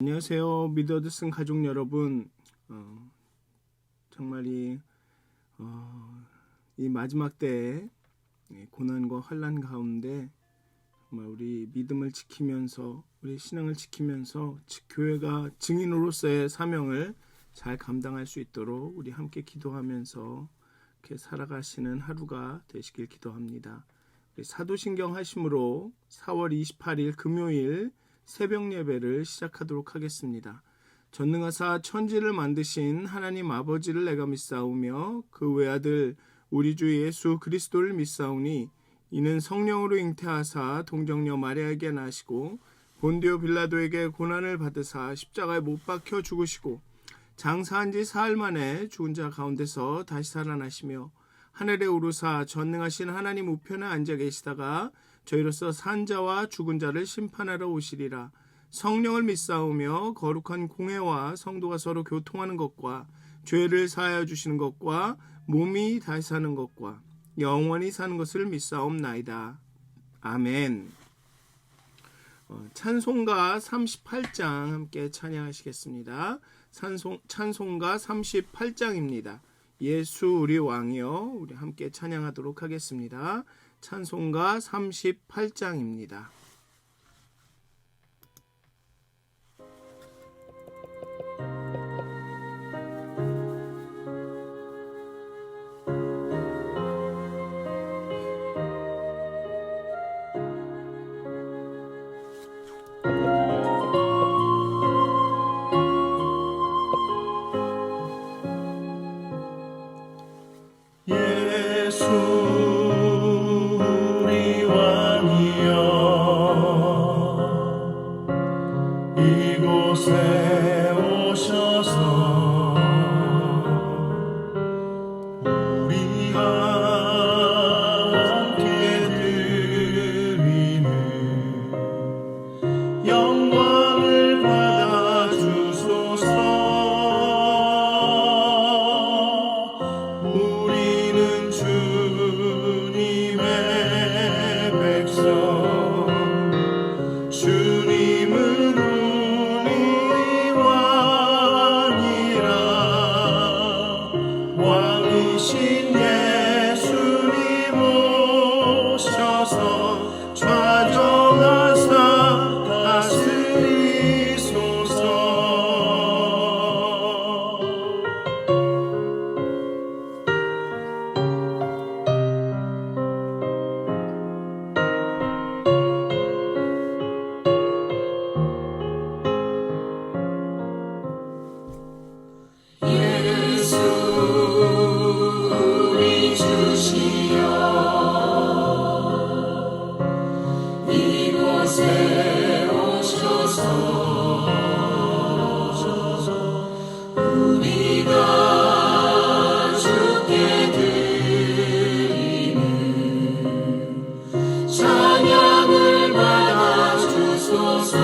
안녕하세요. 미더드슨 가족 여러분. 정말 이 마지막 때에 고난과 환난 가운데 정말 우리 믿음을 지키면서 우리 신앙을 지키면서 교회가 증인으로서의 사명을 잘 감당할 수 있도록 우리 함께 기도하면서 이렇게 살아가시는 하루가 되시길 기도합니다. 우리 사도신경 하심으로 4월 28일 금요일 새벽 예배를 시작하도록 하겠습니다. 전능하사 천지를 만드신 하나님 아버지를 내가 믿사오며 그 외아들 우리 주 예수 그리스도를 믿사오니 이는 성령으로 잉태하사 동정녀 마리아에게 나시고 본디오 빌라도에게 고난을 받으사 십자가에 못 박혀 죽으시고 장사한 지 사흘 만에 죽은 자 가운데서 다시 살아나시며 하늘에 오르사 전능하신 하나님 우편에 앉아 계시다가 저희로서 산 자와 죽은 자를 심판하러 오시리라. 성령을 믿사오며 거룩한 공회와 성도가 서로 교통하는 것과 죄를 사하여 주시는 것과 몸이 다시 사는 것과 영원히 사는 것을 믿사옵나이다. 아멘. 찬송가 38장 함께 찬양하시겠습니다. 찬송가 38장입니다. 예수 우리 왕이여, 우리 함께 찬양하도록 하겠습니다. 찬송가 38장입니다. 예수 우리 왕이여, 이곳에 오셔서 우리가 함께 드리는 영광을 받아 주소서. 우리는 주님의 백성, 주님은 우리 왕이라. 왕이신 예수님 오셔서 좌정하사 다스리소서. 예수 우리 주시여, 이곳에 오셔서 우리가 주께 드리는 찬양을 받아 주소서.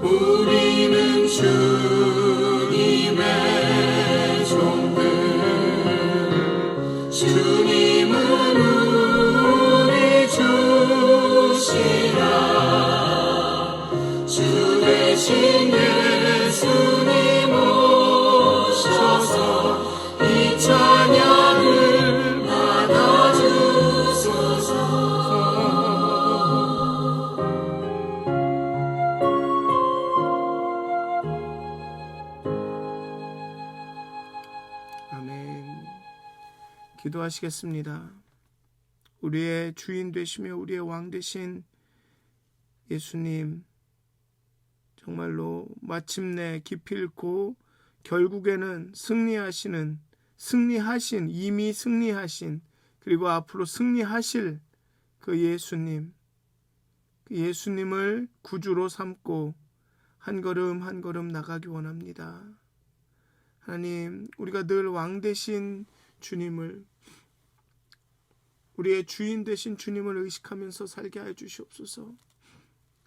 우리는 주님의 종들, 주님은 우리 주시라. 주 대신 예수님 오셔서 이 찬양을 받아 주소서. 아멘. 기도하시겠습니다. 우리의 주인 되시며 우리의 왕 되신 예수님, 정말로 마침내 기필코 결국에는 이미 승리하신 그리고 앞으로 승리하실 그 예수님을 구주로 삼고 한 걸음 한 걸음 나가기 원합니다. 하나님, 우리가 늘 왕 되신 주님을, 우리의 주인 되신 주님을 의식하면서 살게 하여 주시옵소서.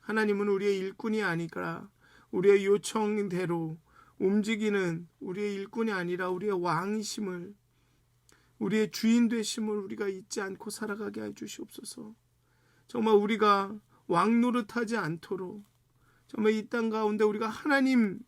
하나님은 우리의 일꾼이 아니라 우리의 요청대로 움직이는 우리의 일꾼이 아니라 우리의 왕이심을, 우리의 주인 되심을 우리가 잊지 않고 살아가게 해 주시옵소서. 정말 우리가 왕 노릇하지 않도록, 정말 이 땅 가운데 우리가 하나님의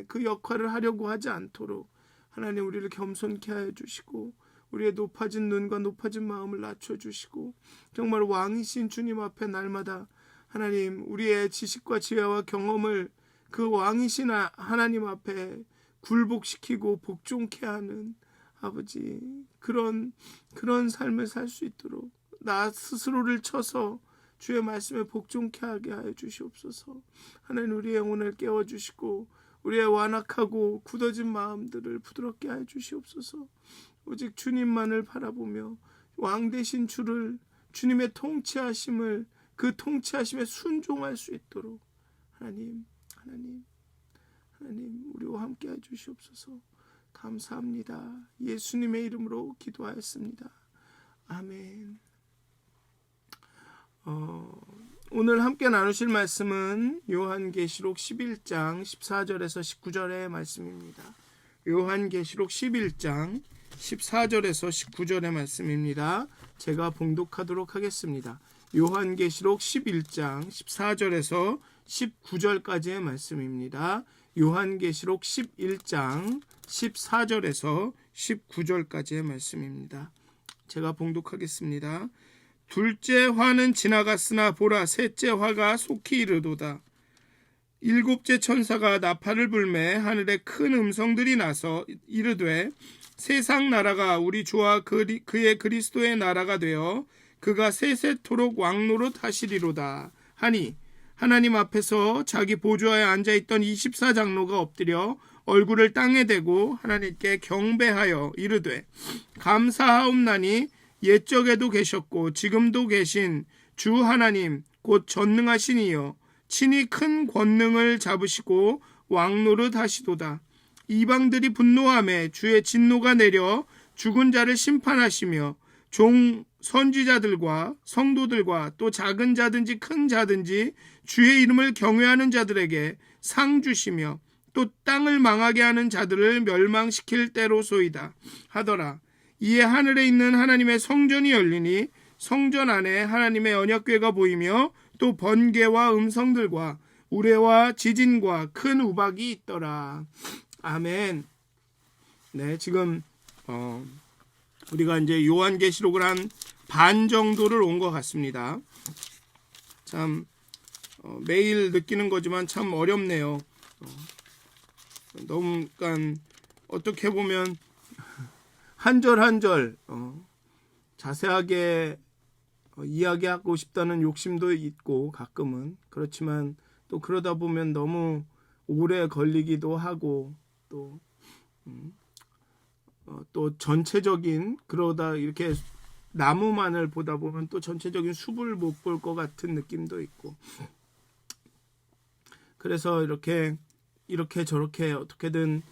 그 역할을 하려고 하지 않도록 하나님 우리를 겸손케 하여 주시고, 우리의 높아진 눈과 높아진 마음을 낮춰주시고, 정말 왕이신 주님 앞에 날마다 하나님 우리의 지식과 지혜와 경험을 그 왕이신 하나님 앞에 굴복시키고 복종케 하는 아버지, 그런 삶을 살 수 있도록 나 스스로를 쳐서 주의 말씀에 복종케 하게 하여 주시옵소서. 하나님 우리의 영혼을 깨워주시고 우리의 완악하고 굳어진 마음들을 부드럽게 하여 주시옵소서. 오직 주님만을 바라보며 왕 되신 주를, 주님의 통치하심을, 그 통치하심에 순종할 수 있도록 하나님 우리와 함께 해 주시옵소서. 감사합니다. 예수님의 이름으로 기도하였습니다. 아멘. 오늘 함께 나누실 말씀은 요한계시록 11장 14절에서 19절의 말씀입니다. 요한계시록 11장 14절에서 19절의 말씀입니다. 제가 봉독하도록 하겠습니다. 요한계시록 11장 14절에서 19절까지의 말씀입니다. 요한계시록 11장 14절에서 19절까지의 말씀입니다. 제가 봉독하겠습니다. 둘째 화는 지나갔으나 보라, 셋째 화가 속히 이르도다. 일곱째 천사가 나팔을 불매 하늘에 큰 음성들이 나서 이르되, 세상 나라가 우리 주와 그의 그리스도의 나라가 되어 그가 세세토록 왕노릇 하시리로다 하니, 하나님 앞에서 자기 보좌에 앉아있던 24장로가 엎드려 얼굴을 땅에 대고 하나님께 경배하여 이르되, 감사하옵나니 옛적에도 계셨고 지금도 계신 주 하나님 곧 전능하신 이여, 친히 큰 권능을 잡으시고 왕노릇 하시도다. 이방들이 분노하매 주의 진노가 내려 죽은 자를 심판하시며 종 선지자들과 성도들과 또 작은 자든지 큰 자든지 주의 이름을 경외하는 자들에게 상 주시며 또 땅을 망하게 하는 자들을 멸망시킬 때로소이다 하더라. 이에 하늘에 있는 하나님의 성전이 열리니 성전 안에 하나님의 언약궤가 보이며 또 번개와 음성들과 우레와 지진과 큰 우박이 있더라. 아멘. 네, 지금 우리가 이제 요한계시록을 한 반 정도를 온 것 같습니다. 참 매일 느끼는 거지만 참 어렵네요. 너무 그러니까 어떻게 보면 한 절 한 절 자세하게 이야기하고 싶다는 욕심도 있고 가끔은, 그렇지만 또 그러다 보면 너무 오래 걸리기도 하고 또 전체적인, 그러다 이렇게 나무만을 보다 보면 또 전체적인 숲을 못 볼 것 같은 느낌도 있고, 그래서 이렇게 저렇게 어떻게든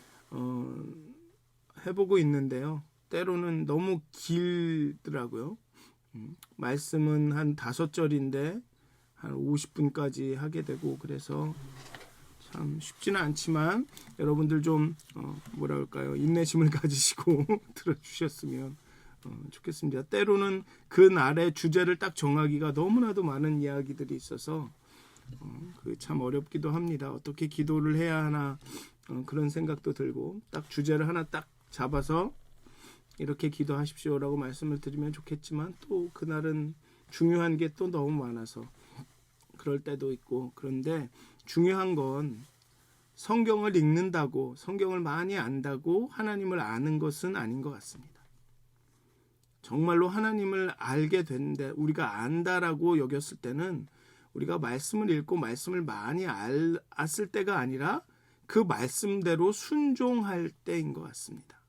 해보고 있는데요. 때로는 너무 길더라고요. 말씀은 한 5절인데 한 50분까지 하게 되고, 그래서 참 쉽지는 않지만 여러분들 좀 인내심을 가지시고 들어주셨으면 좋겠습니다. 때로는 그 날의 주제를 딱 정하기가 너무나도 많은 이야기들이 있어서 그게 참 어렵기도 합니다. 어떻게 기도를 해야 하나 그런 생각도 들고, 딱 주제를 하나 딱 잡아서 이렇게 기도하십시오라고 말씀을 드리면 좋겠지만, 또 그날은 중요한 게 또 너무 많아서 그럴 때도 있고, 그런데 중요한 건 성경을 읽는다고, 성경을 많이 안다고 하나님을 아는 것은 아닌 것 같습니다. 정말로 하나님을 알게 되는데, 우리가 안다라고 여겼을 때는 우리가 말씀을 읽고 말씀을 많이 알았을 때가 아니라 그 말씀대로 순종할 때인 것 같습니다.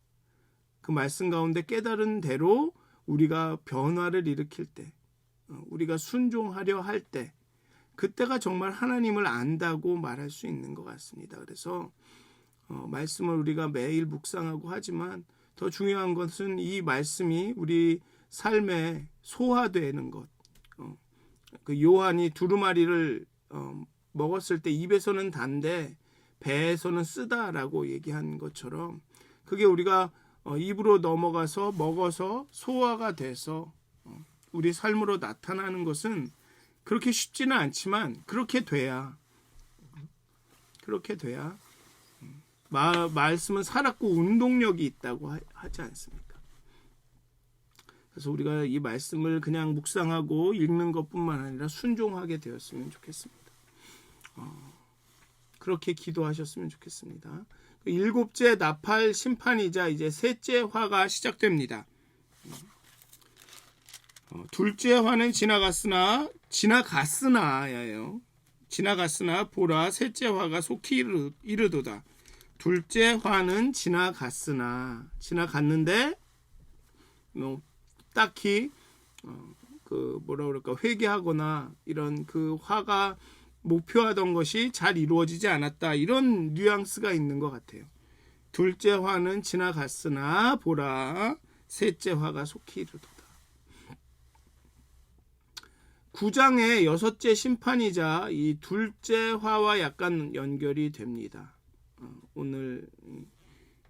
그 말씀 가운데 깨달은 대로 우리가 변화를 일으킬 때, 우리가 순종하려 할 때, 그때가 정말 하나님을 안다고 말할 수 있는 것 같습니다. 그래서 말씀을 우리가 매일 묵상하고 하지만 더 중요한 것은 이 말씀이 우리 삶에 소화되는 것. 그 요한이 두루마리를 먹었을 때 입에서는 단데 배에서는 쓰다라고 얘기한 것처럼, 그게 우리가 입으로 넘어가서 먹어서 소화가 돼서 우리 삶으로 나타나는 것은 그렇게 쉽지는 않지만 그렇게 돼야 말씀은 살았고 운동력이 있다고 하지 않습니까? 그래서 우리가 이 말씀을 그냥 묵상하고 읽는 것뿐만 아니라 순종하게 되었으면 좋겠습니다. 그렇게 기도하셨으면 좋겠습니다. 일곱째 나팔 심판이자 이제 셋째 화가 시작됩니다. 둘째 화는 지나갔으나 보라 셋째 화가 속히 이르도다. 둘째 화는 지나갔는데 딱히 회개하거나 이런 그 화가 목표하던 것이 잘 이루어지지 않았다, 이런 뉘앙스가 있는 것 같아요. 둘째 화는 지나갔으나 보라 셋째 화가 속히 이르도다. 9장의 여섯째 심판이자 이 둘째 화와 약간 연결이 됩니다. 오늘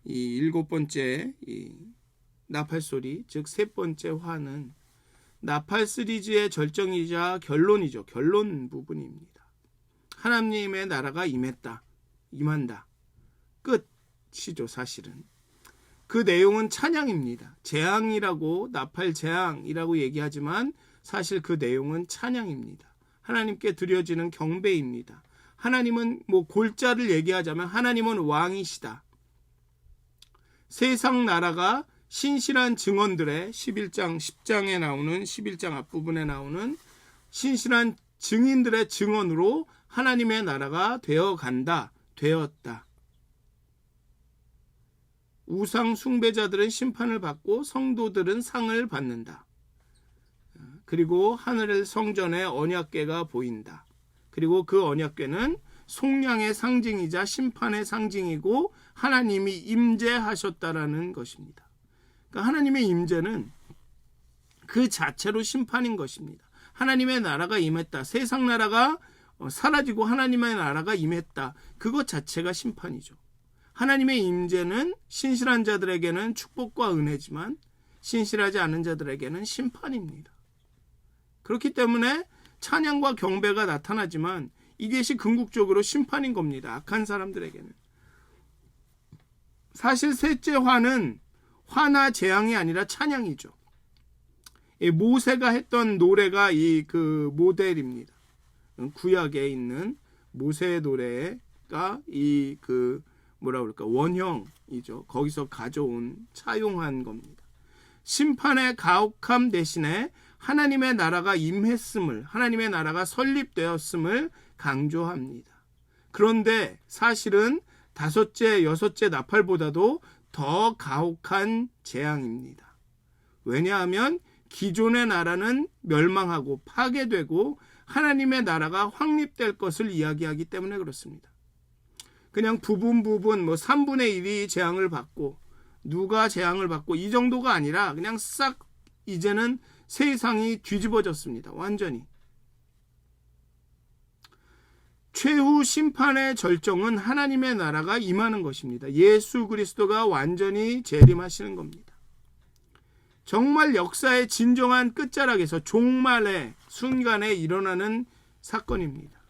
이 일곱 번째 이 나팔 소리, 즉 세 번째 화는 나팔 시리즈의 절정이자 결론이죠. 결론 부분입니다. 하나님의 나라가 임한다. 끝이죠, 사실은. 그 내용은 찬양입니다. 재앙이라고, 나팔 재앙이라고 얘기하지만 사실 그 내용은 찬양입니다. 하나님께 드려지는 경배입니다. 하나님은 골자를 얘기하자면 하나님은 왕이시다. 세상 나라가 신실한 증언들의 11장 10장에 나오는 11장 앞부분에 나오는 신실한 증인들의 증언으로 하나님의 나라가 되었다. 우상 숭배자들은 심판을 받고 성도들은 상을 받는다. 그리고 하늘의 성전에 언약궤가 보인다. 그리고 그 언약궤는 속량의 상징이자 심판의 상징이고 하나님이 임재하셨다라는 것입니다. 그러니까 하나님의 임재는 그 자체로 심판인 것입니다. 하나님의 나라가 임했다. 세상 나라가 사라지고 하나님의 나라가 임했다. 그것 자체가 심판이죠. 하나님의 임재는 신실한 자들에게는 축복과 은혜지만 신실하지 않은 자들에게는 심판입니다. 그렇기 때문에 찬양과 경배가 나타나지만 이것이 궁극적으로 심판인 겁니다. 악한 사람들에게는. 사실 셋째 화는 화나 재앙이 아니라 찬양이죠. 모세가 했던 노래가 그 모델입니다. 구약에 있는 모세의 노래가 원형이죠. 거기서 차용한 겁니다. 심판의 가혹함 대신에 하나님의 나라가 임했음을, 하나님의 나라가 설립되었음을 강조합니다. 그런데 사실은 다섯째, 여섯째 나팔보다도 더 가혹한 재앙입니다. 왜냐하면 기존의 나라는 멸망하고 파괴되고 하나님의 나라가 확립될 것을 이야기하기 때문에 그렇습니다. 그냥 부분 3분의 1이 재앙을 받고 누가 재앙을 받고 이 정도가 아니라 그냥 싹 이제는 세상이 뒤집어졌습니다. 완전히. 최후 심판의 절정은 하나님의 나라가 임하는 것입니다. 예수 그리스도가 완전히 재림하시는 겁니다. 정말 역사의 진정한 끝자락에서 종말의 순간에 일어나는 사건입니다.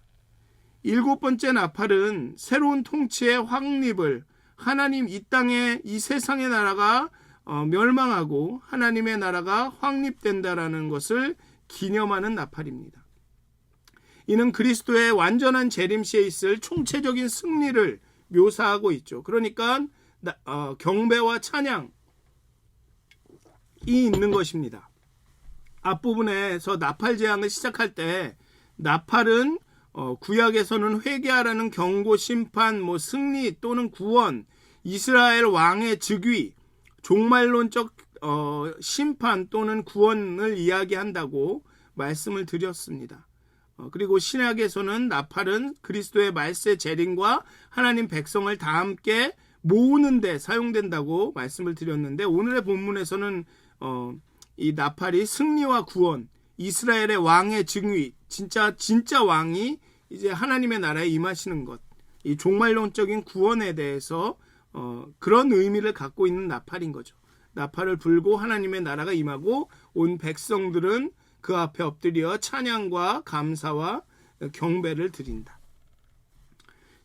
일곱 번째 나팔은 새로운 통치의 확립을, 하나님 이 땅에 이 세상의 나라가 멸망하고 하나님의 나라가 확립된다라는 것을 기념하는 나팔입니다. 이는 그리스도의 완전한 재림시에 있을 총체적인 승리를 묘사하고 있죠. 그러니까 경배와 찬양이 있는 것입니다. 앞부분에서 나팔 재앙을 시작할 때 나팔은 구약에서는 회개하라는 경고, 심판, 승리 또는 구원, 이스라엘 왕의 즉위, 종말론적 심판 또는 구원을 이야기한다고 말씀을 드렸습니다. 그리고 신약에서는 나팔은 그리스도의 말세 재림과 하나님 백성을 다 함께 모으는 데 사용된다고 말씀을 드렸는데, 오늘의 본문에서는 이 나팔이 승리와 구원, 이스라엘의 왕의 즉위, 진짜 왕이 이제 하나님의 나라에 임하시는 것, 이 종말론적인 구원에 대해서 그런 의미를 갖고 있는 나팔인 거죠. 나팔을 불고 하나님의 나라가 임하고 온 백성들은 그 앞에 엎드려 찬양과 감사와 경배를 드린다.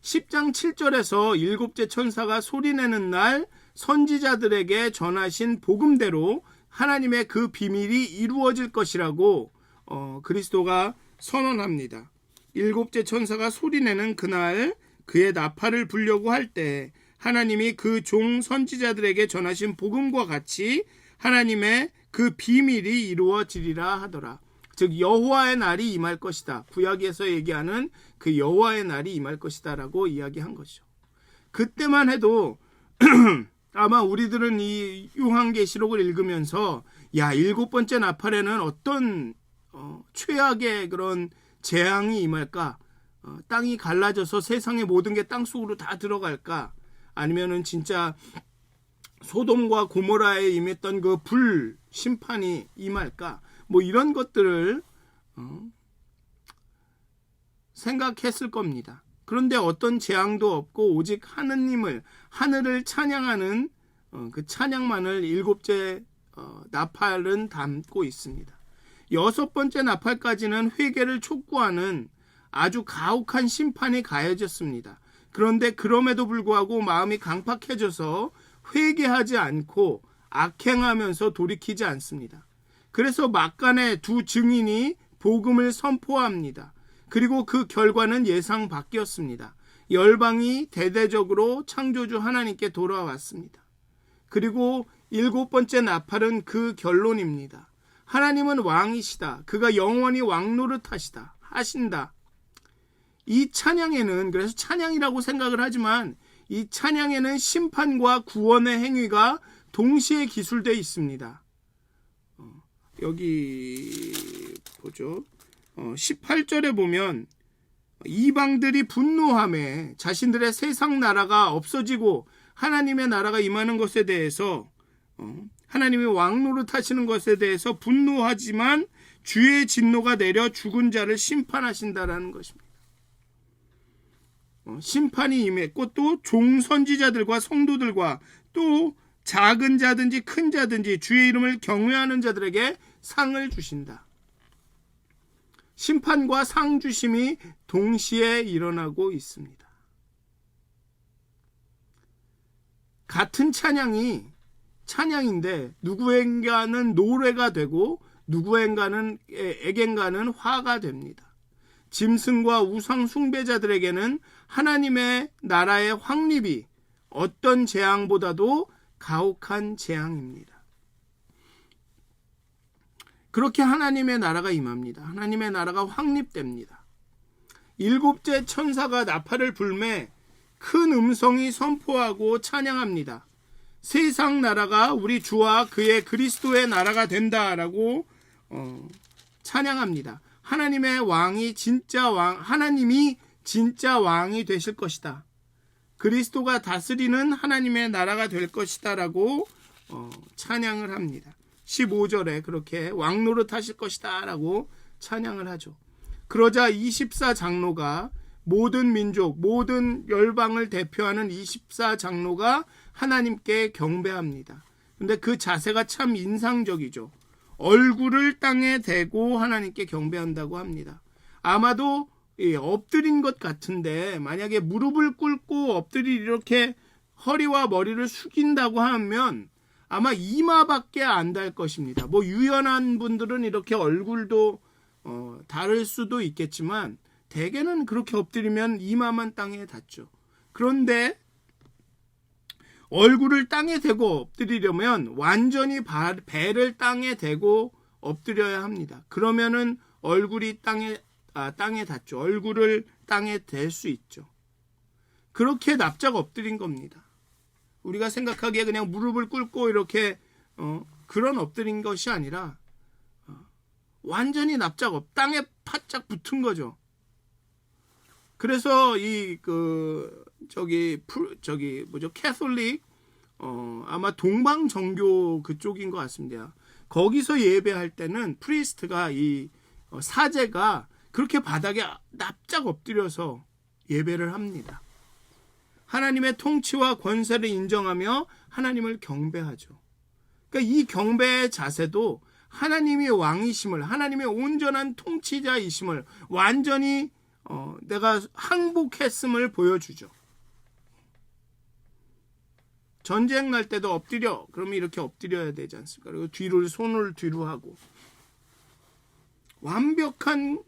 10장 7절에서 일곱째 천사가 소리내는 날 선지자들에게 전하신 복음대로 하나님의 그 비밀이 이루어질 것이라고 그리스도가 선언합니다. 일곱째 천사가 소리내는 그날 그의 나팔을 불려고 할 때 하나님이 그 종 선지자들에게 전하신 복음과 같이 하나님의 그 비밀이 이루어지리라 하더라. 즉 여호와의 날이 임할 것이다. 구약에서 얘기하는 그 여호와의 날이 임할 것이다 라고 이야기한 것이죠. 그때만 해도 아마 우리들은 이 요한계시록을 읽으면서 야, 일곱 번째 나팔에는 어떤 최악의 그런 재앙이 임할까? 땅이 갈라져서 세상의 모든 게 땅속으로 다 들어갈까? 아니면은 진짜 소돔과 고모라에 임했던 그 불 심판이 임할까? 뭐 이런 것들을 생각했을 겁니다. 그런데 어떤 재앙도 없고 오직 하늘을 찬양하는 그 찬양만을 일곱째 나팔은 담고 있습니다. 여섯 번째 나팔까지는 회개를 촉구하는 아주 가혹한 심판이 가해졌습니다. 그런데 그럼에도 불구하고 마음이 강팍해져서 회개하지 않고 악행하면서 돌이키지 않습니다. 그래서 막간에 두 증인이 복음을 선포합니다. 그리고 그 결과는 예상 밖이었습니다. 열방이 대대적으로 창조주 하나님께 돌아왔습니다. 그리고 일곱 번째 나팔은 그 결론입니다. 하나님은 왕이시다. 그가 영원히 하신다. 이 찬양에는, 그래서 찬양이라고 생각을 하지만 이 찬양에는 심판과 구원의 행위가 동시에 기술되어 있습니다. 여기 보죠. 18절에 보면 이방들이 분노하며 자신들의 세상 나라가 없어지고 하나님의 나라가 임하는 것에 대해서 하나님이 왕노릇하시는 것에 대해서 분노하지만 주의 진노가 내려 죽은 자를 심판하신다라는 것입니다. 심판이 임했고 또 종선지자들과 성도들과 또 작은 자든지 큰 자든지 주의 이름을 경외하는 자들에게 상을 주신다. 심판과 상 주심이 동시에 일어나고 있습니다. 같은 찬양인데 누구에게는 노래가 되고 누구에게는 화가 됩니다. 짐승과 우상 숭배자들에게는 하나님의 나라의 확립이 어떤 재앙보다도 가혹한 재앙입니다. 그렇게 하나님의 나라가 임합니다. 하나님의 나라가 확립됩니다. 일곱째 천사가 나팔을 불매 큰 음성이 선포하고 찬양합니다. 세상 나라가 우리 주와 그의 그리스도의 나라가 된다라고 찬양합니다. 하나님의 왕이 하나님이 진짜 왕이 되실 것이다. 그리스도가 다스리는 하나님의 나라가 될 것이다 라고 찬양을 합니다. 15절에 그렇게 왕노릇 하실 것이다 라고 찬양을 하죠. 그러자 24장로가 모든 민족, 모든 열방을 대표하는 24장로가 하나님께 경배합니다. 근데 그 자세가 참 인상적이죠. 얼굴을 땅에 대고 하나님께 경배한다고 합니다. 아마도 엎드린 것 같은데 만약에 무릎을 꿇고 이렇게 허리와 머리를 숙인다고 하면 아마 이마밖에 안 닿을 것입니다. 뭐 유연한 분들은 이렇게 얼굴도 닿을 수도 있겠지만 대개는 그렇게 엎드리면 이마만 땅에 닿죠. 그런데 얼굴을 땅에 대고 엎드리려면 완전히 배를 땅에 대고 엎드려야 합니다. 그러면은 얼굴이 땅에 닿죠. 얼굴을 땅에 댈 수 있죠. 그렇게 납작 엎드린 겁니다. 우리가 생각하기에 그냥 무릎을 꿇고 이렇게 그런 엎드린 것이 아니라 완전히 납작 땅에 바짝 붙은 거죠. 그래서 캐톨릭 아마 동방 정교 그쪽인 것 같습니다. 거기서 예배할 때는 프리스트가 사제가 그렇게 바닥에 납작 엎드려서 예배를 합니다. 하나님의 통치와 권세를 인정하며 하나님을 경배하죠. 그러니까 이 경배의 자세도 하나님이 왕이심을, 하나님의 온전한 통치자이심을 완전히 내가 항복했음을 보여주죠. 전쟁 날 때도 엎드려, 그러면 이렇게 엎드려야 되지 않습니까? 그리고 손을 뒤로 하고 완벽한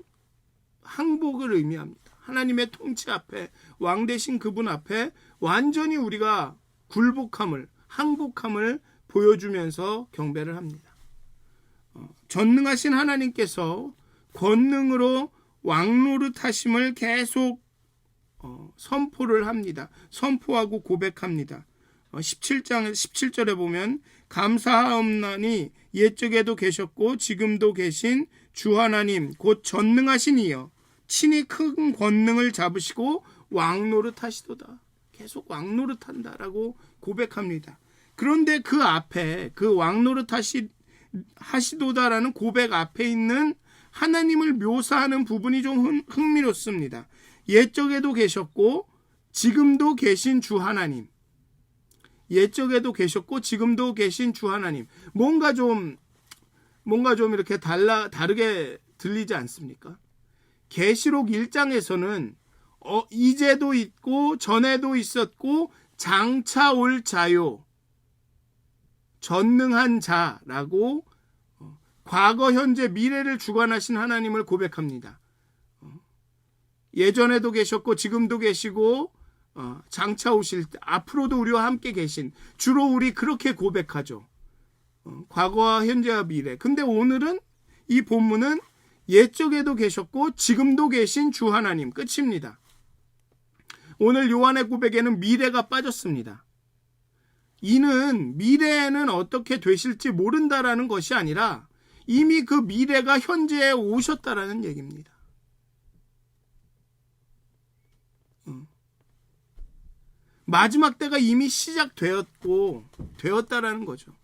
항복을 의미합니다. 하나님의 통치 앞에, 왕 되신 그분 앞에 완전히 우리가 굴복함을, 항복함을 보여주면서 경배를 합니다. 전능하신 하나님께서 권능으로 왕노릇하심을 계속 선포를 합니다. 선포하고 고백합니다. 17장 17절에 보면 감사하옵나니 옛적에도 계셨고 지금도 계신 주 하나님 곧 전능하신 이여 친히 큰 권능을 잡으시고 왕노릇하시도다. 계속 왕노릇한다라고 고백합니다. 그런데 그 앞에 그 왕노릇하시도다라는 고백 앞에 있는 하나님을 묘사하는 부분이 좀 흥미롭습니다. 옛적에도 계셨고 지금도 계신 주 하나님. 옛적에도 계셨고 지금도 계신 주 하나님. 뭔가 좀 이렇게 다르게 들리지 않습니까? 계시록 1장에서는 이제도 있고 전에도 있었고 장차 올 자요. 전능한 자라고 과거, 현재, 미래를 주관하신 하나님을 고백합니다. 예전에도 계셨고 지금도 계시고 장차 오실 때 앞으로도 우리와 함께 계신, 주로 우리 그렇게 고백하죠. 과거와 현재와 미래. 근데 오늘은 이 본문은 옛적에도 계셨고 지금도 계신 주 하나님, 끝입니다. 오늘 요한의 고백에는 미래가 빠졌습니다. 이는 미래에는 어떻게 되실지 모른다라는 것이 아니라 이미 그 미래가 현재에 오셨다라는 얘기입니다. 마지막 때가 이미 되었다라는 거죠.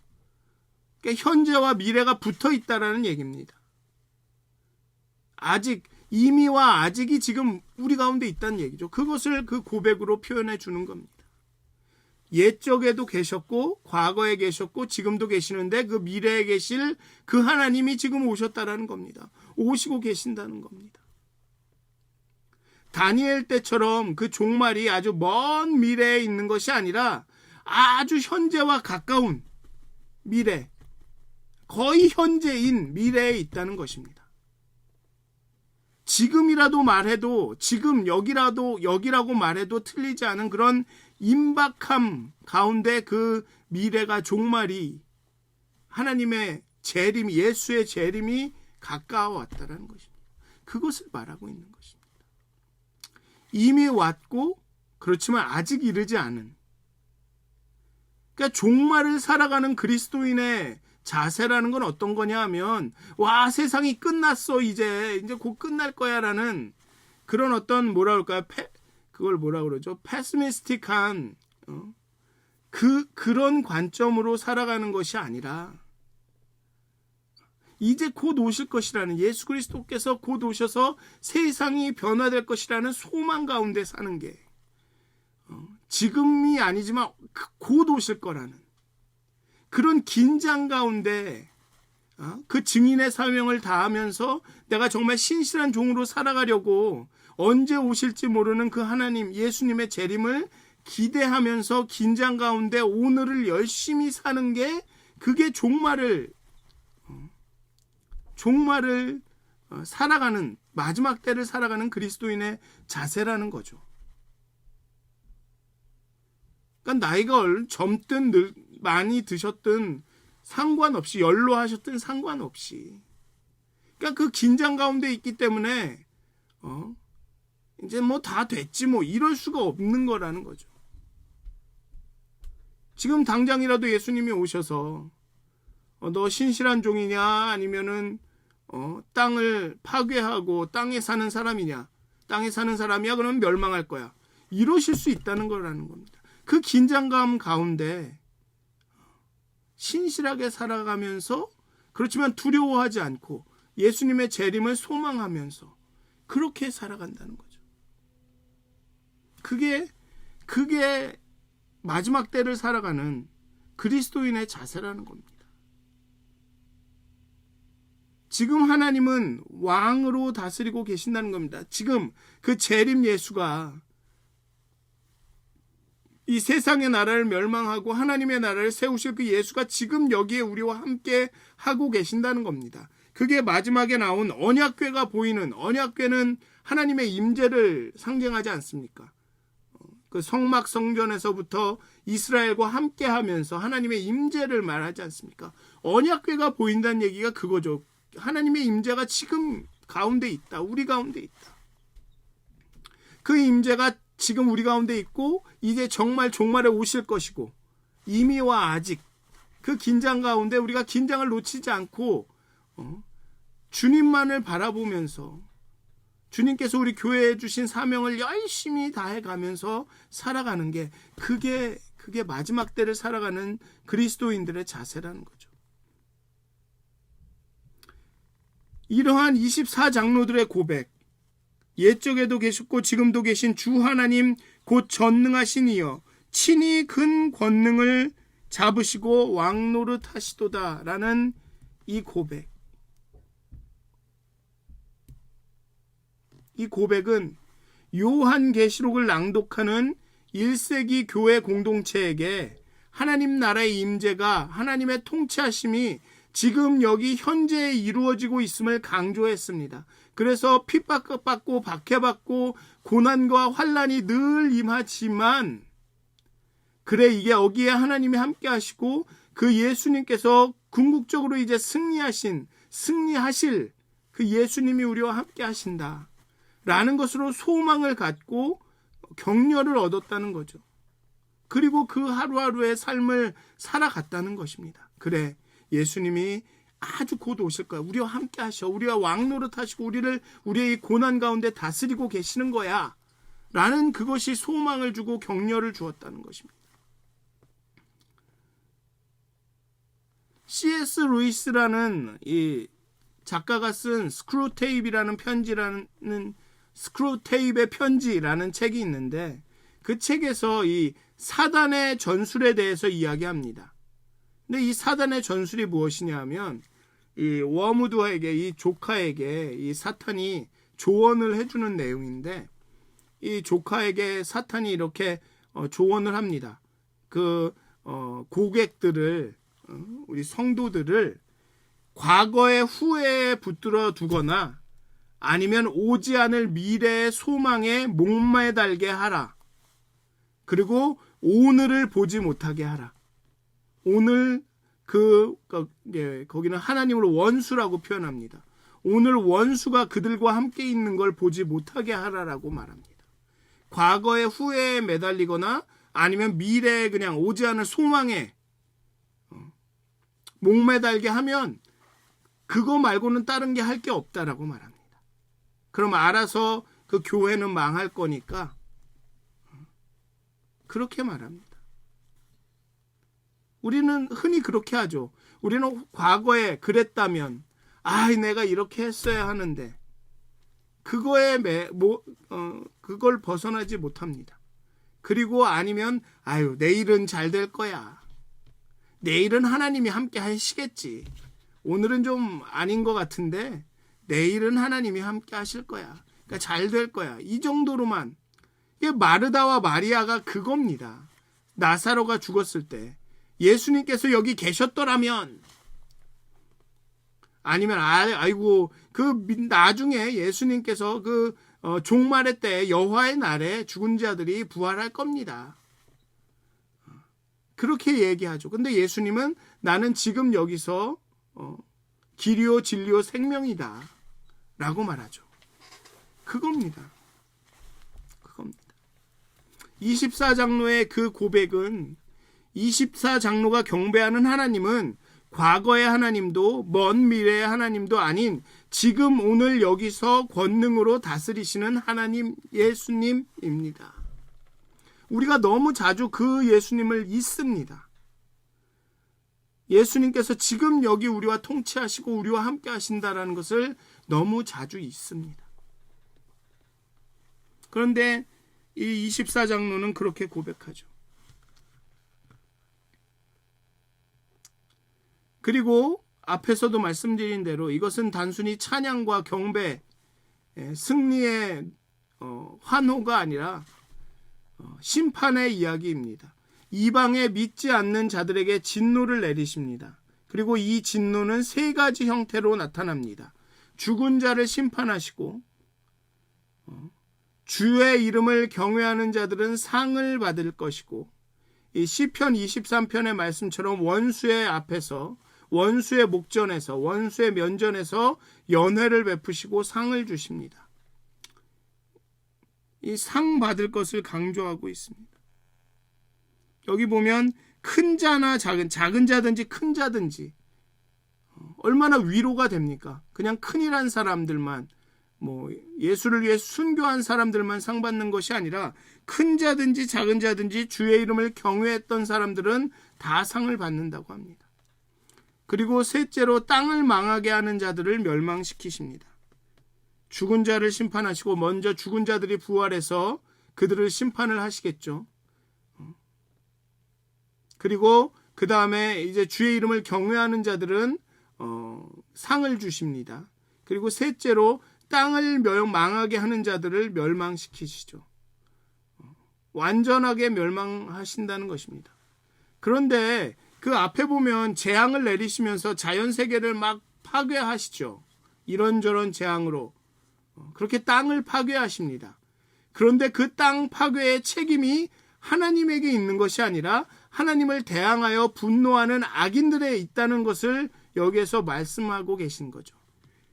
그러니까 현재와 미래가 붙어 있다라는 얘기입니다. 이미와 아직이 지금 우리 가운데 있다는 얘기죠. 그것을 그 고백으로 표현해 주는 겁니다. 옛적에도 계셨고 과거에 계셨고 지금도 계시는데 그 미래에 계실 그 하나님이 지금 오셨다라는 겁니다. 오시고 계신다는 겁니다. 다니엘 때처럼 그 종말이 아주 먼 미래에 있는 것이 아니라 아주 현재와 가까운 미래, 거의 현재인 미래에 있다는 것입니다. 지금이라도 말해도, 지금 여기라고 말해도 틀리지 않은 그런 임박함 가운데 그 미래가, 종말이, 하나님의 재림이, 예수의 재림이 가까워왔다는 것입니다. 그것을 말하고 있는 것입니다. 이미 왔고 그렇지만 아직 이르지 않은, 그러니까 종말을 살아가는 그리스도인의 자세라는 건 어떤 거냐 하면, 와, 세상이 끝났어, 이제 곧 끝날 거야 라는 그런 어떤 그걸 뭐라 그러죠? 패스미스틱한 그런 관점으로 살아가는 것이 아니라 이제 곧 오실 것이라는, 예수 그리스도께서 곧 오셔서 세상이 변화될 것이라는 소망 가운데 사는 게, 지금이 아니지만 곧 오실 거라는 그런 긴장 가운데 그 증인의 사명을 다하면서 내가 정말 신실한 종으로 살아가려고 언제 오실지 모르는 그 하나님, 예수님의 재림을 기대하면서 긴장 가운데 오늘을 열심히 사는 게, 그게 종말을 살아가는, 마지막 때를 살아가는 그리스도인의 자세라는 거죠. 그러니까 나이가 젊든 많이 드셨든 상관없이, 연로하셨든 상관없이, 그러니까 그 긴장 가운데 있기 때문에 이제 뭐 다 됐지 뭐 이럴 수가 없는 거라는 거죠. 지금 당장이라도 예수님이 오셔서 너 신실한 종이냐, 아니면은 땅을 파괴하고 땅에 사는 사람이냐, 땅에 사는 사람이야 그러면 멸망할 거야, 이러실 수 있다는 거라는 겁니다. 그 긴장감 가운데 신실하게 살아가면서, 그렇지만 두려워하지 않고 예수님의 재림을 소망하면서 그렇게 살아간다는 거죠. 그게 마지막 때를 살아가는 그리스도인의 자세라는 겁니다. 지금 하나님은 왕으로 다스리고 계신다는 겁니다. 지금 그 재림 예수가 이 세상의 나라를 멸망하고 하나님의 나라를 세우실 그 예수가 지금 여기에 우리와 함께 하고 계신다는 겁니다. 그게 마지막에 나온 언약궤가 보이는, 언약궤는 하나님의 임재를 상징하지 않습니까? 그 성막 성전에서부터 이스라엘과 함께 하면서 하나님의 임재를 말하지 않습니까? 언약궤가 보인다는 얘기가 그거죠. 하나님의 임재가 지금 가운데 있다. 우리 가운데 있다. 그 임재가 지금 우리 가운데 있고 이제 정말 종말에 오실 것이고 이미와 아직 그 긴장 가운데 우리가 긴장을 놓치지 않고 주님만을 바라보면서 주님께서 우리 교회에 주신 사명을 열심히 다해가면서 살아가는 게 그게 마지막 때를 살아가는 그리스도인들의 자세라는 거죠. 이러한 24장로들의 고백, 옛적에도 계셨고 지금도 계신 주 하나님 곧 전능하신 이여 친히 큰 권능을 잡으시고 왕노릇 하시도다 라는 이 고백, 이 고백은 요한계시록을 낭독하는 1세기 교회 공동체에게 하나님 나라의 임재가, 하나님의 통치하심이 지금 여기 현재 이루어지고 있음을 강조했습니다. 그래서 핍박받고 박해받고 고난과 환난이 늘 임하지만 그래 이게 여기에 하나님이 함께 하시고 그 예수님께서 궁극적으로 이제 승리하실 그 예수님이 우리와 함께 하신다 라는 것으로 소망을 갖고 격려를 얻었다는 거죠. 그리고 그 하루하루의 삶을 살아갔다는 것입니다. 그래 예수님이 아주 곧 오실 거야. 우리와 함께 하셔. 우리와 왕노릇 하시고 우리의 이 고난 가운데 다스리고 계시는 거야 라는 그것이 소망을 주고 격려를 주었다는 것입니다. C.S. 루이스라는 이 작가가 쓴 스크루테이프의 편지라는 책이 있는데 그 책에서 이 사단의 전술에 대해서 이야기합니다. 근데 이 사단의 전술이 무엇이냐 하면 이 워무드에게, 이 조카에게 이 사탄이 조언을 해주는 내용인데 이 조카에게 사탄이 이렇게 조언을 합니다. 그 고객들을, 우리 성도들을 과거의 후회에 붙들어 두거나 아니면 오지 않을 미래의 소망에 목매달게 하라. 그리고 오늘을 보지 못하게 하라. 오늘 거기는 하나님을 원수라고 표현합니다. 오늘 원수가 그들과 함께 있는 걸 보지 못하게 하라라고 말합니다. 과거의 후회에 매달리거나 아니면 미래에 그냥 오지 않을 소망에 목매달게 하면 그거 말고는 다른 게 할 게 없다라고 말합니다. 그럼 알아서 그 교회는 망할 거니까 그렇게 말합니다. 우리는 흔히 그렇게 하죠. 우리는 과거에 그랬다면 내가 이렇게 했어야 하는데 그걸 벗어나지 못합니다. 그리고 아니면 내일은 잘 될 거야. 내일은 하나님이 함께 하시겠지. 오늘은 좀 아닌 것 같은데 내일은 하나님이 함께 하실 거야. 그러니까 잘 될 거야. 이 정도로만. 이게 마르다와 마리아가 그겁니다. 나사로가 죽었을 때 예수님께서 여기 계셨더라면, 아니면 나중에 예수님께서 종말의 때 여호와의 날에 죽은 자들이 부활할 겁니다. 그렇게 얘기하죠. 근데 예수님은 나는 지금 여기서 길이요 진리요 생명이다 라고 말하죠. 그겁니다. 24장로의 그 고백은 24장로가 경배하는 하나님은 과거의 하나님도 먼 미래의 하나님도 아닌 지금 오늘 여기서 권능으로 다스리시는 하나님 예수님입니다. 우리가 너무 자주 그 예수님을 잊습니다. 예수님께서 지금 여기 우리와 통치하시고 우리와 함께 하신다라는 것을 너무 자주 잊습니다. 그런데 이 24장로는 그렇게 고백하죠. 그리고 앞에서도 말씀드린 대로 이것은 단순히 찬양과 경배, 승리의 환호가 아니라 심판의 이야기입니다. 이방에 믿지 않는 자들에게 진노를 내리십니다. 그리고 이 진노는 세 가지 형태로 나타납니다. 죽은 자를 심판하시고, 주의 이름을 경외하는 자들은 상을 받을 것이고, 이 시편 23편의 말씀처럼 원수의 앞에서, 원수의 목전에서, 원수의 면전에서 연회를 베푸시고 상을 주십니다. 이 상 받을 것을 강조하고 있습니다. 여기 보면 큰 자나 작은 자든지 큰 자든지 얼마나 위로가 됩니까? 그냥 큰이란 사람들만, 예수를 위해 순교한 사람들만 상 받는 것이 아니라 큰 자든지 작은 자든지 주의 이름을 경외했던 사람들은 다 상을 받는다고 합니다. 그리고 셋째로 땅을 망하게 하는 자들을 멸망시키십니다. 죽은 자를 심판하시고 먼저 죽은 자들이 부활해서 그들을 심판을 하시겠죠. 그리고 그 다음에 이제 주의 이름을 경외하는 자들은 상을 주십니다. 그리고 셋째로 땅을 망하게 하는 자들을 멸망시키시죠. 완전하게 멸망하신다는 것입니다. 그런데 그 앞에 보면 재앙을 내리시면서 자연세계를 막 파괴하시죠. 이런저런 재앙으로 그렇게 땅을 파괴하십니다. 그런데 그 땅 파괴의 책임이 하나님에게 있는 것이 아니라 하나님을 대항하여 분노하는 악인들에 있다는 것을 여기에서 말씀하고 계신 거죠.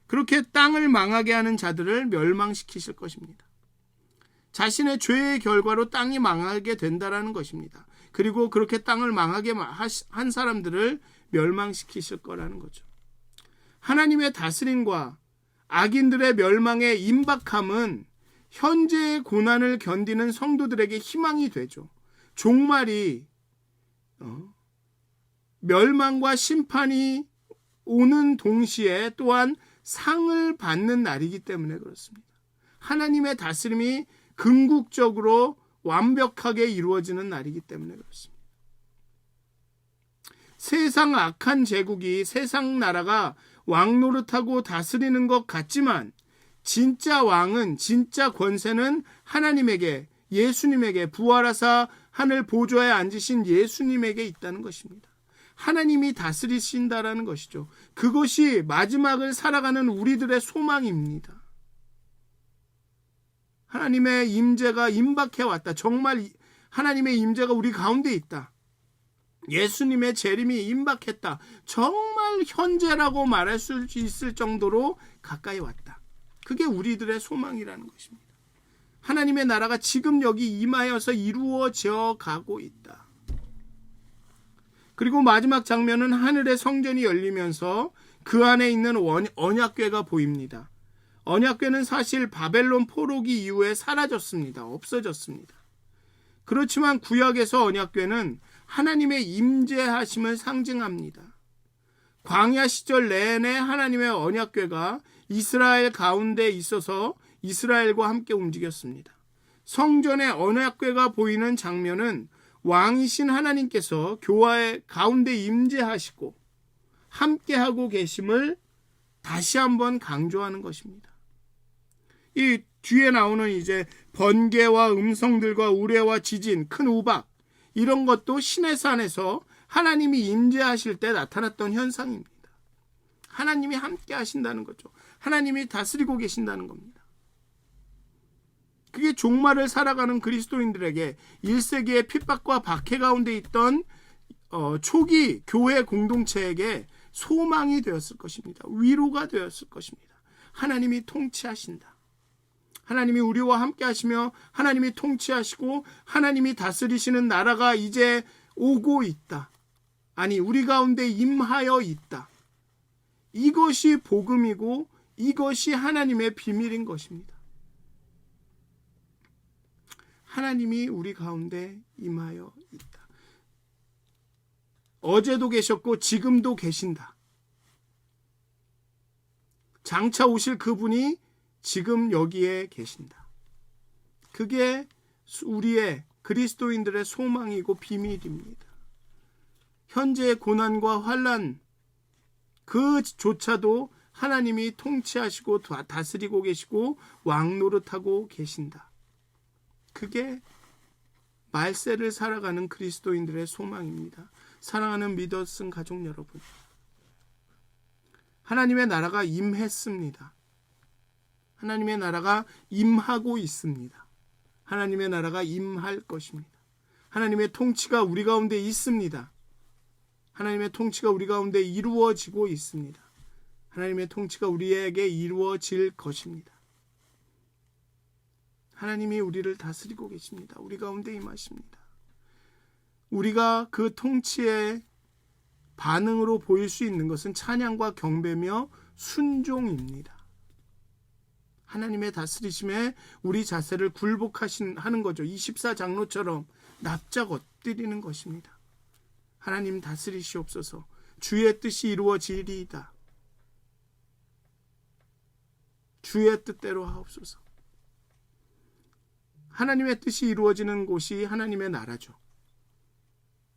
그렇게 땅을 망하게 하는 자들을 멸망시키실 것입니다. 자신의 죄의 결과로 땅이 망하게 된다라는 것입니다. 그리고 그렇게 땅을 망하게 한 사람들을 멸망시키실 거라는 거죠. 하나님의 다스림과 악인들의 멸망의 임박함은 현재의 고난을 견디는 성도들에게 희망이 되죠. 종말이 멸망과 심판이 오는 동시에 또한 상을 받는 날이기 때문에 그렇습니다. 하나님의 다스림이 궁극적으로 완벽하게 이루어지는 날이기 때문에 그렇습니다. 세상 악한 제국이 세상 나라가 왕 노릇하고 다스리는 것 같지만 진짜 왕은, 진짜 권세는 하나님에게, 예수님에게, 부활하사 하늘 보좌에 앉으신 예수님에게 있다는 것입니다. 하나님이 다스리신다라는 것이죠. 그것이 마지막을 살아가는 우리들의 소망입니다. 하나님의 임재가 임박해 왔다. 정말 하나님의 임재가 우리 가운데 있다. 예수님의 재림이 임박했다. 정말 현재라고 말할 수 있을 정도로 가까이 왔다. 그게 우리들의 소망이라는 것입니다. 하나님의 나라가 지금 여기 임하여서 이루어져 가고 있다. 그리고 마지막 장면은 하늘의 성전이 열리면서 그 안에 있는 언약궤가 보입니다. 언약궤는 사실 바벨론 포로기 이후에 사라졌습니다. 없어졌습니다. 그렇지만 구약에서 언약궤는 하나님의 임재하심을 상징합니다. 광야 시절 내내 하나님의 언약궤가 이스라엘 가운데 있어서 이스라엘과 함께 움직였습니다. 성전의 언약궤가 보이는 장면은 왕이신 하나님께서 교회의 가운데 임재하시고 함께하고 계심을 다시 한번 강조하는 것입니다. 이 뒤에 나오는 이제 번개와 음성들과 우레와 지진, 큰 우박 이런 것도 시내산에서 하나님이 임재하실 때 나타났던 현상입니다. 하나님이 함께 하신다는 거죠. 하나님이 다스리고 계신다는 겁니다. 그게 종말을 살아가는 그리스도인들에게 1세기의 핍박과 박해 가운데 있던 초기 교회 공동체에게 소망이 되었을 것입니다. 위로가 되었을 것입니다. 하나님이 통치하신다. 하나님이 우리와 함께 하시며 하나님이 통치하시고 하나님이 다스리시는 나라가 이제 오고 있다. 아니, 우리 가운데 임하여 있다. 이것이 복음이고 이것이 하나님의 비밀인 것입니다. 하나님이 우리 가운데 임하여 있다. 어제도 계셨고 지금도 계신다. 장차 오실 그분이 지금 여기에 계신다. 그게 우리의 그리스도인들의 소망이고 비밀입니다. 현재의 고난과 환난, 그조차도 하나님이 통치하시고 다스리고 계시고 왕노릇하고 계신다. 그게 말세를 살아가는 그리스도인들의 소망입니다. 사랑하는 믿었은 가족 여러분, 하나님의 나라가 임했습니다. 하나님의 나라가 임하고 있습니다. 하나님의 나라가 임할 것입니다. 하나님의 통치가 우리 가운데 있습니다. 하나님의 통치가 우리 가운데 이루어지고 있습니다. 하나님의 통치가 우리에게 이루어질 것입니다. 하나님이 우리를 다스리고 계십니다. 우리 가운데 임하십니다. 우리가 그 통치의 반응으로 보일 수 있는 것은 찬양과 경배며 순종입니다. 하나님의 다스리심에 우리 자세를 굴복하는 거죠. 24장로처럼 납작 엎드리는 것입니다. 하나님 다스리시옵소서. 주의 뜻이 이루어지리이다. 주의 뜻대로 하옵소서. 하나님의 뜻이 이루어지는 곳이 하나님의 나라죠.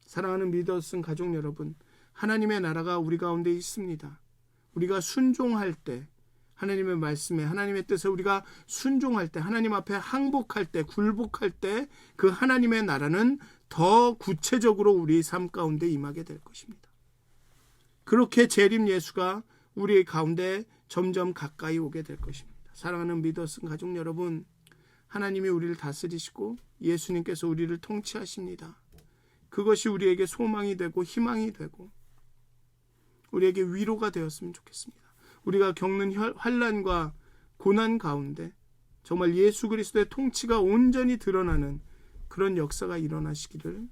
사랑하는 믿었은 가족 여러분, 하나님의 나라가 우리 가운데 있습니다. 우리가 순종할 때, 하나님의 말씀에, 하나님의 뜻에 우리가 순종할 때, 하나님 앞에 항복할 때, 굴복할 때 그 하나님의 나라는 더 구체적으로 우리 삶 가운데 임하게 될 것입니다. 그렇게 재림 예수가 우리 가운데 점점 가까이 오게 될 것입니다. 사랑하는 믿었은 가족 여러분, 하나님이 우리를 다스리시고 예수님께서 우리를 통치하십니다. 그것이 우리에게 소망이 되고 희망이 되고 우리에게 위로가 되었으면 좋겠습니다. 우리가 겪는 환난과 고난 가운데 정말 예수 그리스도의 통치가 온전히 드러나는 그런 역사가 일어나시기를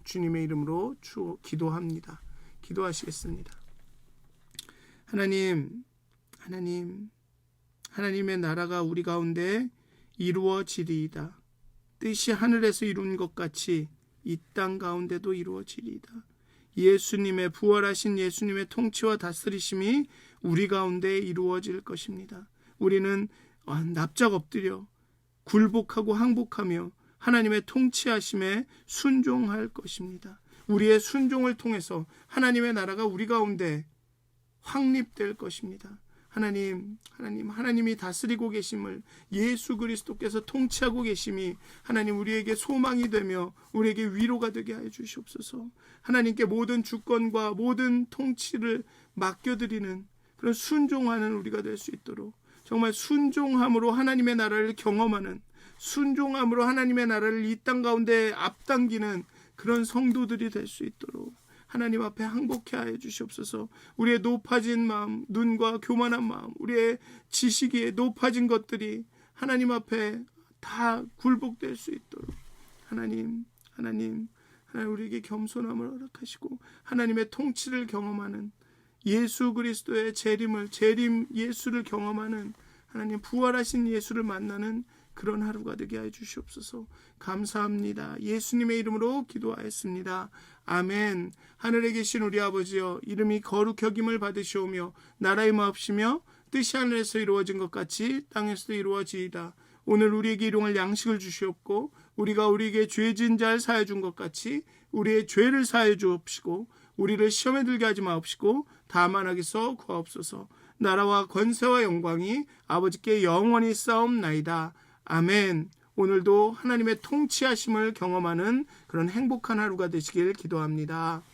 주님의 이름으로 기도합니다. 기도하시겠습니다. 하나님의 나라가 우리 가운데 이루어지리이다. 뜻이 하늘에서 이룬 것 같이 이 땅 가운데도 이루어지리이다. 예수님의 부활하신 예수님의 통치와 다스리심이 우리 가운데 이루어질 것입니다. 우리는 납작 엎드려 굴복하고 항복하며 하나님의 통치하심에 순종할 것입니다. 우리의 순종을 통해서 하나님의 나라가 우리 가운데 확립될 것입니다. 하나님이 다스리고 계심을, 예수 그리스도께서 통치하고 계심이 하나님 우리에게 소망이 되며 우리에게 위로가 되게 하여 주시옵소서. 하나님께 모든 주권과 모든 통치를 맡겨드리는 그런 순종하는 우리가 될 수 있도록, 정말 순종함으로 하나님의 나라를 경험하는, 순종함으로 하나님의 나라를 이 땅 가운데 앞당기는 그런 성도들이 될 수 있도록 하나님 앞에 항복해 하여 주시옵소서. 우리의 높아진 마음, 눈과 교만한 마음, 우리의 지식이 높아진 것들이 하나님 앞에 다 굴복될 수 있도록 하나님 우리에게 겸손함을 허락하시고 하나님의 통치를 경험하는, 예수 그리스도의 재림 예수를 경험하는, 하나님 부활하신 예수를 만나는 그런 하루가 되게 하여 주시옵소서. 감사합니다. 예수님의 이름으로 기도하였습니다. 아멘. 하늘에 계신 우리 아버지여, 이름이 거룩히 여김을 받으시오며 나라의 마옵시며 뜻이 하늘에서 이루어진 것 같이 땅에서도 이루어지이다. 오늘 우리에게 일용할 양식을 주시옵고 우리가 우리에게 죄 지은 자를 사하여 준 것 같이 우리의 죄를 사하여 주옵시고 우리를 시험에 들게 하지 마옵시고 다만 악에서 구하옵소서. 나라와 권세와 영광이 아버지께 영원히 싸움나이다. 아멘. 오늘도 하나님의 통치하심을 경험하는 그런 행복한 하루가 되시길 기도합니다.